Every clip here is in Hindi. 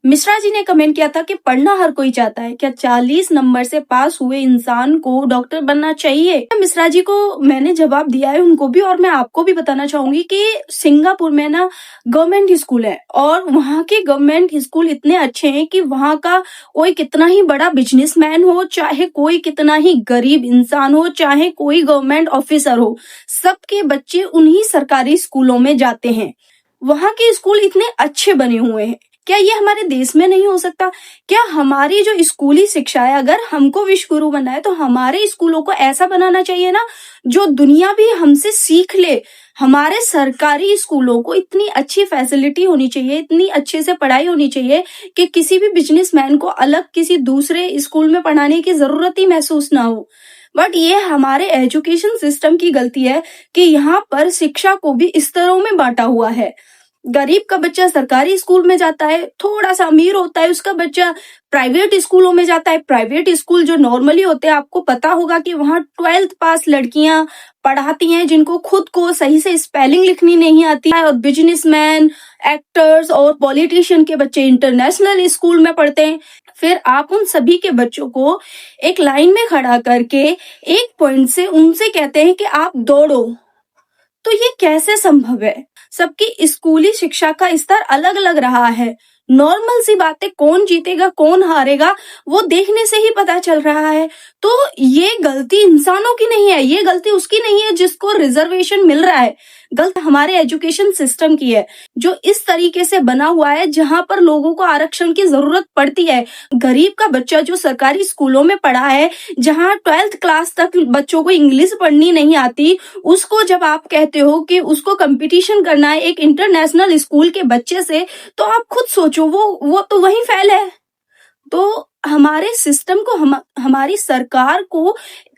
मिश्रा जी ने कमेंट किया था कि पढ़ना हर कोई चाहता है, क्या 40 नंबर से पास हुए इंसान को डॉक्टर बनना चाहिए? मिश्रा जी को मैंने जवाब दिया है उनको भी, और मैं आपको भी बताना चाहूंगी कि सिंगापुर में ना गवर्नमेंट स्कूल है, और वहाँ के गवर्नमेंट स्कूल इतने अच्छे हैं कि वहाँ का कोई कितना ही बड़ा बिजनेसमैन हो, चाहे कोई कितना ही गरीब इंसान हो, चाहे कोई गवर्नमेंट ऑफिसर हो, सबके बच्चे उन्हीं सरकारी स्कूलों में जाते हैं। वहाँ के स्कूल इतने अच्छे बने हुए हैं। क्या ये हमारे देश में नहीं हो सकता? क्या हमारी जो स्कूली शिक्षा है, अगर हमको विश्व गुरु बनना है तो हमारे स्कूलों को ऐसा बनाना चाहिए ना, जो दुनिया भी हमसे सीख ले। हमारे सरकारी स्कूलों को इतनी अच्छी फैसिलिटी होनी चाहिए, इतनी अच्छे से पढ़ाई होनी चाहिए कि किसी भी बिजनेसमैन को अलग किसी दूसरे स्कूल में पढ़ाने की जरूरत ही महसूस ना हो। बट ये हमारे एजुकेशन सिस्टम की गलती है कि यहाँ पर शिक्षा को भी स्तरों में बांटा हुआ है। गरीब का बच्चा सरकारी स्कूल में जाता है, थोड़ा सा अमीर होता है उसका बच्चा प्राइवेट स्कूलों में जाता है। प्राइवेट स्कूल जो नॉर्मली होते हैं, आपको पता होगा कि वहाँ 12th पास लड़कियां पढ़ाती हैं जिनको खुद को सही से स्पेलिंग लिखनी नहीं आती है, और बिजनेसमैन, एक्टर्स और पॉलिटिशियन के बच्चे इंटरनेशनल स्कूल में पढ़ते हैं। फिर आप उन सभी के बच्चों को एक लाइन में खड़ा करके एक पॉइंट से उनसे कहते हैं कि आप दौड़ो। तो ये कैसे संभव है? सबकी स्कूली शिक्षा का स्तर अलग अलग रहा है। नॉर्मल सी बातें, कौन जीतेगा कौन हारेगा वो देखने से ही पता चल रहा है। तो ये गलती इंसानों की नहीं है, ये गलती उसकी नहीं है जिसको रिजर्वेशन मिल रहा है। गलती हमारे एजुकेशन सिस्टम की है, जो इस तरीके से बना हुआ है जहां पर लोगों को आरक्षण की जरूरत पड़ती है। गरीब का बच्चा जो सरकारी स्कूलों में पढ़ा है, जहां 12th क्लास तक बच्चों को इंग्लिश पढ़नी नहीं आती, उसको जब आप कहते हो कि उसको कंपटीशन करना है एक इंटरनेशनल स्कूल के बच्चे से, तो आप खुद सोचो वो तो वहीं फेल है। तो हमारे सिस्टम को हमारी सरकार को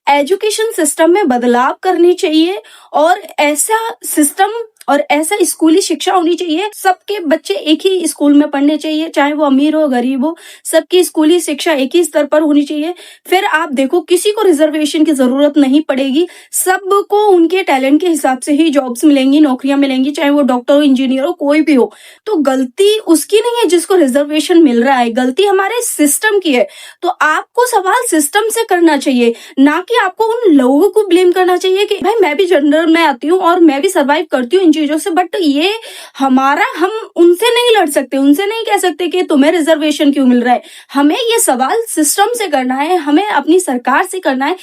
एजुकेशन सिस्टम में बदलाव करनी चाहिए, और ऐसा सिस्टम और ऐसा स्कूली शिक्षा होनी चाहिए, सबके बच्चे एक ही स्कूल में पढ़ने चाहिए, चाहे वो अमीर हो गरीब हो, सबकी स्कूली शिक्षा एक ही स्तर पर होनी चाहिए। फिर आप देखो, किसी को रिजर्वेशन की जरूरत नहीं पड़ेगी, सबको उनके टैलेंट के हिसाब से ही जॉब्स मिलेंगी, नौकरियां मिलेंगी, चाहे वो डॉक्टर हो, इंजीनियर हो, कोई भी हो। तो गलती उसकी नहीं है जिसको रिजर्वेशन मिल रहा है, गलती हमारे सिस्टम की है। तो आपको सवाल सिस्टम से करना चाहिए, ना कि आपको उन लोगों को ब्लेम करना चाहिए कि भाई मैं भी जनरल में आती हूँ और मैं भी सर्वाइव करती हूँ इन चीजों से। बट ये हम उनसे नहीं लड़ सकते, उनसे नहीं कह सकते कि तुम्हें रिजर्वेशन क्यों मिल रहा है। हमें ये सवाल सिस्टम से करना है, हमें अपनी सरकार से करना है,